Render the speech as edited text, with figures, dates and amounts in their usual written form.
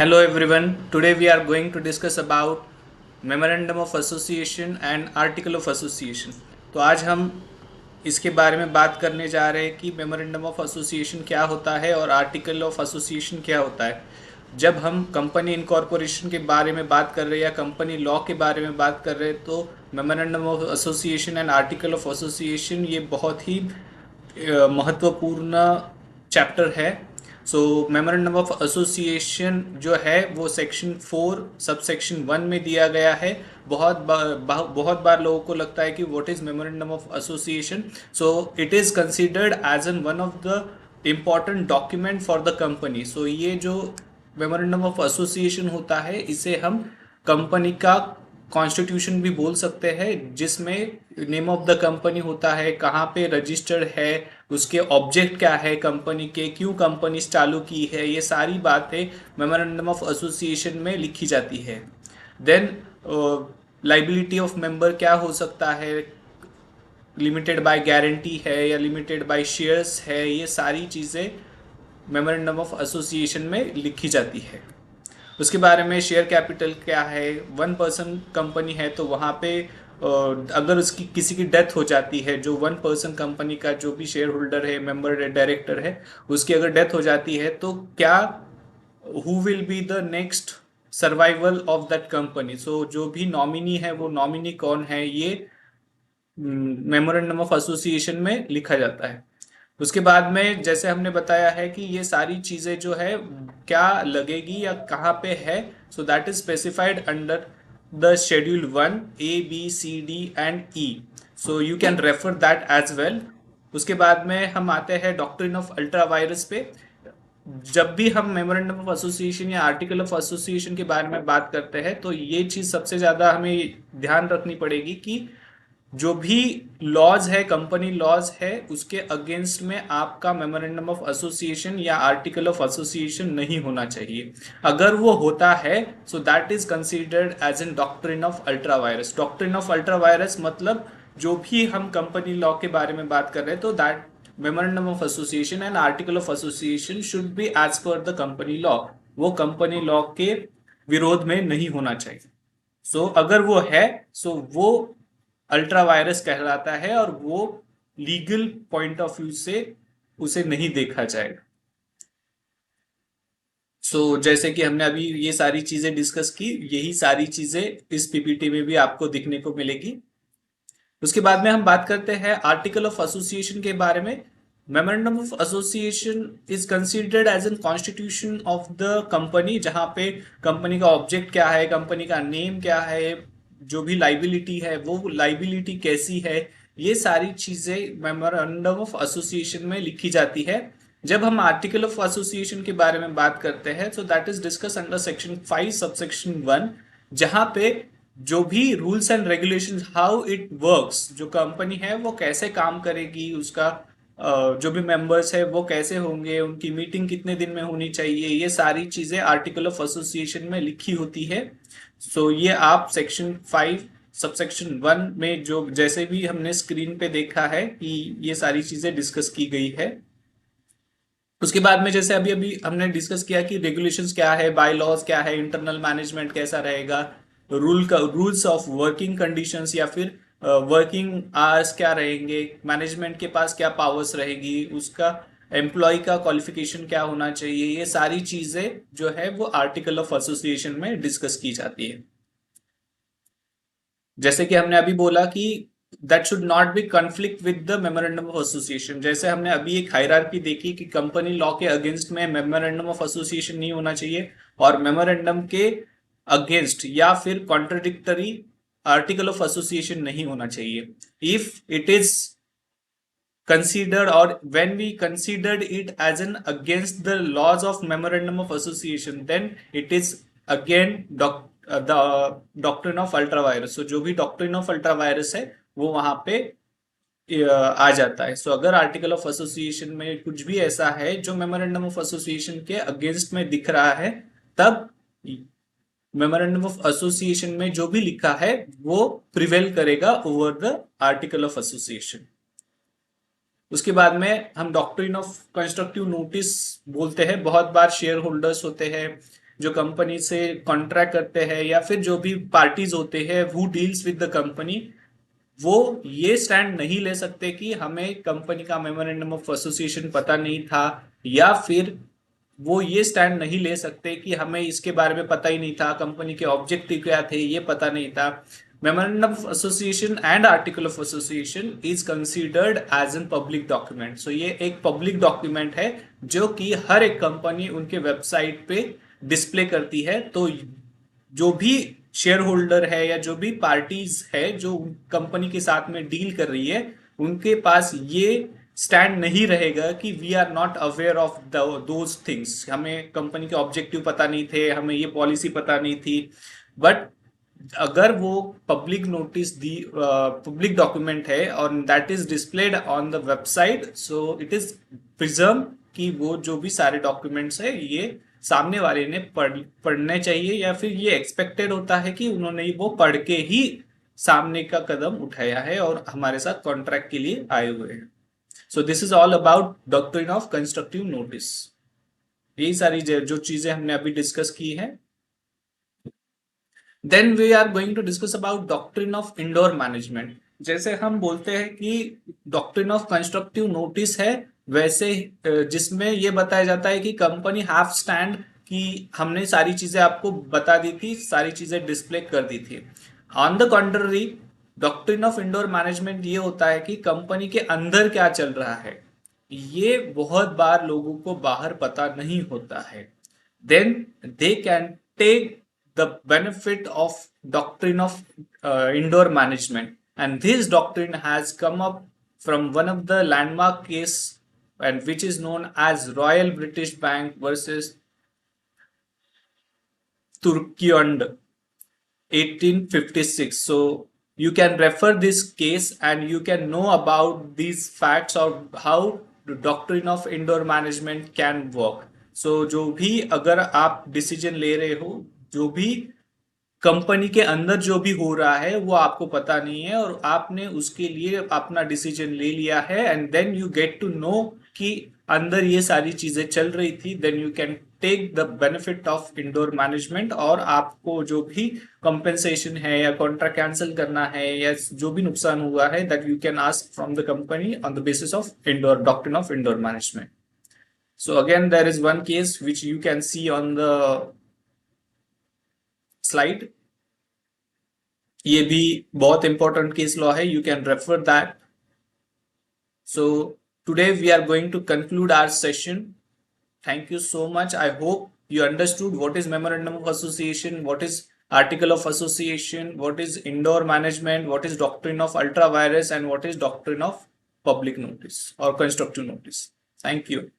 Hello everyone. Today we are going to discuss about Memorandum of Association and Article of Association. तो आज हम इसके बारे में बात करने जा रहे हैं कि मेमोरेंडम ऑफ एसोसिएशन क्या होता है और आर्टिकल ऑफ एसोसिएशन क्या होता है। जब हम कंपनी इनकॉर्पोरेशन के बारे में बात कर रहे हैं या कंपनी लॉ के बारे में बात कर रहे हैं तो memorandum of association and article of association ये बहुत ही महत्वपूर्ण चैप्टर है। सो मेमोरेंडम ऑफ एसोसिएशन जो है वो सेक्शन 4 सब सेक्शन 1 में दिया गया है। बहुत बार लोगों को लगता है कि what is memorandum of association. So it is considered as an one of the important document for the company. सो ये जो मेमोरेंडम ऑफ एसोसिएशन होता है इसे हम कंपनी का कॉन्स्टिट्यूशन भी बोल सकते हैं, जिसमें नेम ऑफ द कंपनी होता है, कहाँ पे रजिस्टर्ड है, उसके ऑब्जेक्ट क्या है कंपनी के, क्यों कंपनी चालू की है, ये सारी बातें मेमोरेंडम ऑफ एसोसिएशन में लिखी जाती है। देन लाइबिलिटी ऑफ मेंबर क्या हो सकता है, लिमिटेड बाय गारंटी है या लिमिटेड बाय शेयर्स है, ये सारी चीज़ें मेमोरेंडम ऑफ एसोसिएशन में लिखी जाती है। उसके बारे में शेयर कैपिटल क्या है, 1 पर्सन कंपनी है तो वहाँ पे अगर उसकी किसी की डेथ हो जाती है, जो 1 पर्सन कंपनी का जो भी शेयर होल्डर है, मेंबर है, डायरेक्टर है, उसकी अगर डेथ हो जाती है तो क्या who will be the next survival of that company. So जो भी नॉमिनी है वो नॉमिनी कौन है, ये मेमोरेंडम ऑफ एसोसिएशन में लिखा जाता है। उसके बाद में जैसे हमने बताया है कि ये सारी चीजें जो है क्या लगेगी या कहाँ पे है, so that is specified under the schedule 1 A B C D and E। So you can refer that as well. उसके बाद में हम आते हैं डॉक्ट्रिन ऑफ अल्ट्रा वायरस पे। जब भी हम मेमोरेंडम ऑफ एसोसिएशन या आर्टिकल ऑफ एसोसिएशन के बारे में बात करते हैं तो ये चीज सबसे ज्यादा हमें ध्यान रखनी पड़ेगी कि जो भी लॉज है, कंपनी लॉज है, उसके अगेंस्ट में आपका मेमोरेंडम ऑफ एसोसिएशन या आर्टिकल ऑफ एसोसिएशन नहीं होना चाहिए। अगर वो होता है so that is considered as an doctrine of ultra vires. Doctrine of ultra vires मतलब जो भी हम कंपनी लॉ के बारे में बात कर रहे हैं तो that memorandum of association and article of association should be as per the company law. वो कंपनी लॉ के विरोध में नहीं होना चाहिए। सो अगर वो है सो वो अल्ट्रा वायरस कहलाता है और वो लीगल पॉइंट ऑफ व्यू से उसे नहीं देखा जाएगा। जैसे कि हमने अभी ये सारी चीजें डिस्कस की, यही सारी चीजें इस पीपीटी में भी आपको दिखने को मिलेगी। उसके बाद में हम बात करते हैं आर्टिकल ऑफ एसोसिएशन के बारे में। Memorandum of association is considered as an constitution of the company, जहां पे कंपनी का ऑब्जेक्ट क्या है, कंपनी का नेम क्या है, जो भी लाइबिलिटी है वो लाइबिलिटी कैसी है, ये सारी चीजें मेमोरेंडम ऑफ एसोसिएशन में लिखी जाती है। जब हम आर्टिकल ऑफ एसोसिएशन के बारे में बात करते हैं सो that is discuss under section 5 subsection 1, जहां पे जो भी rules and regulations, how it works, जो कंपनी है वो कैसे काम करेगी, उसका जो भी मेंबर्स है वो कैसे होंगे, उनकी मीटिंग कितने दिन में होनी चाहिए, ये सारी चीजें आर्टिकल ऑफ एसोसिएशन में लिखी होती है। ये आप सेक्शन 5 सबसेक्शन 1 में जो जैसे भी हमने स्क्रीन पे देखा है कि ये सारी चीजें डिस्कस की गई है। उसके बाद में जैसे अभी अभी हमने डिस्कस किया कि रेगुलेशंस क्या है, बाय लॉज क्या है, इंटरनल मैनेजमेंट कैसा रहेगा, रूल्स ऑफ वर्किंग कंडीशंस या फिर वर्किंग आवर्स क्या रहेंगे, मैनेजमेंट के पास क्या पावर्स रहेगी, उसका एम्प्लॉय का क्वालिफिकेशन क्या होना चाहिए, ये सारी चीजें जो है वो आर्टिकल ऑफ एसोसिएशन में डिस्कस की जाती है। जैसे कि हमने अभी बोला कि that should not be conflict with the memorandum of association. जैसे हमने अभी एक हायरार्की देखी कि कंपनी लॉ के अगेंस्ट में मेमोरेंडम ऑफ एसोसिएशन नहीं होना चाहिए और मेमोरेंडम के अगेंस्ट या फिर कॉन्ट्रडिक्टरी आर्टिकल ऑफ एसोसिएशन नहीं होना चाहिए। If it is considered or when we considered it as an against the laws of memorandum of association, then it is again the doctrine of ultra virus। जो भी doctrine of ultra virus है वो वहां पे आ जाता है। अगर article of association में कुछ भी ऐसा है जो मेमोरेंडम ऑफ एसोसिएशन के अगेंस्ट में दिख रहा है, तब मेमोरेंडम ऑफ एसोसिएशन में जो भी लिखा है वो प्रिवेल करेगा over the article of association. उसके बाद में हम डॉक्ट्रिन ऑफ कंस्ट्रक्टिव नोटिस बोलते हैं। बहुत बार शेयर होल्डर्स होते हैं जो कंपनी से कॉन्ट्रैक्ट करते हैं या फिर जो भी पार्टीज होते हैं who deals with the company, वो ये स्टैंड नहीं ले सकते कि हमें कंपनी का मेमोरेंडम ऑफ एसोसिएशन पता नहीं था, या फिर वो ये स्टैंड नहीं ले सकते कि हमें इसके बारे में पता ही नहीं था, कंपनी के ऑब्जेक्टिव क्या थे ये पता नहीं था। Memorandum of association and article of association is considered as an public document. So ये एक पब्लिक डॉक्यूमेंट है जो कि हर एक कंपनी उनके वेबसाइट पे डिस्प्ले करती है। तो जो भी शेयर होल्डर है या जो भी पार्टीज है जो कंपनी के साथ में डील कर रही है, उनके पास ये स्टैंड नहीं रहेगा कि we are not aware of those things, हमें कंपनी के ऑब्जेक्टिव पता नहीं थे, हमें ये पॉलिसी पता नहीं थी। बट अगर वो पब्लिक नोटिस दी पब्लिक डॉक्यूमेंट है और that is displayed on the website, so it is preserve कि वो जो भी सारे डॉक्यूमेंट्स है ये सामने वाले ने पढ़ने चाहिए, या फिर ये एक्सपेक्टेड होता है कि उन्होंने वो पढ़ के ही सामने का कदम उठाया है और हमारे साथ कॉन्ट्रैक्ट के लिए आए हुए हैं। So this is all about doctrine of constructive notice. यही सारी जो चीजें हमने अभी डिस्कस की है। Then we are going to discuss about doctrine of indoor management. जैसे हम बोलते हैं कि डॉक्ट्रिन ऑफ कंस्ट्रक्टिव नोटिस है, वैसे जिसमें ये बताया जाता है कि कंपनी हाफ स्टैंड कि हमने सारी चीजें आपको बता दी थी, सारी चीजें डिस्प्ले कर दी थी। On the contrary, doctrine of indoor management ये होता है कि कंपनी के अंदर क्या चल रहा है ये बहुत बार लोगों को बाहर पता नहीं होता है। Then they can take the benefit of doctrine of indoor management, and this doctrine has come up from one of the landmark case, and which is known as Royal British Bank versus Turkiond 1856. So you can refer this case and you can know about these facts of how the doctrine of indoor management can work. So जो भी अगर आप decision ले रहे हो, जो भी company के अंदर जो भी हो रहा है वो आपको पता नहीं है और आपने उसके लिए अपना डिसीजन ले लिया है, and then you get to know कि अंदर ये सारी चीजें चल रही थी, then you can take the benefit of indoor management, और आपको जो भी कंपेंसेशन है या कॉन्ट्रैक्ट कैंसिल करना है या जो भी नुकसान हुआ है, that you can ask from the company on the basis of indoor doctrine of indoor management. So again, there is one case which you can see on the slide. ये भी बहुत important case law है, you can refer that. So today we are going to conclude our session. Thank you so much. I hope you understood what is memorandum of association, what is article of association, what is indoor management, what is doctrine of ultra virus, and what is doctrine of public notice or constructive notice. Thank you.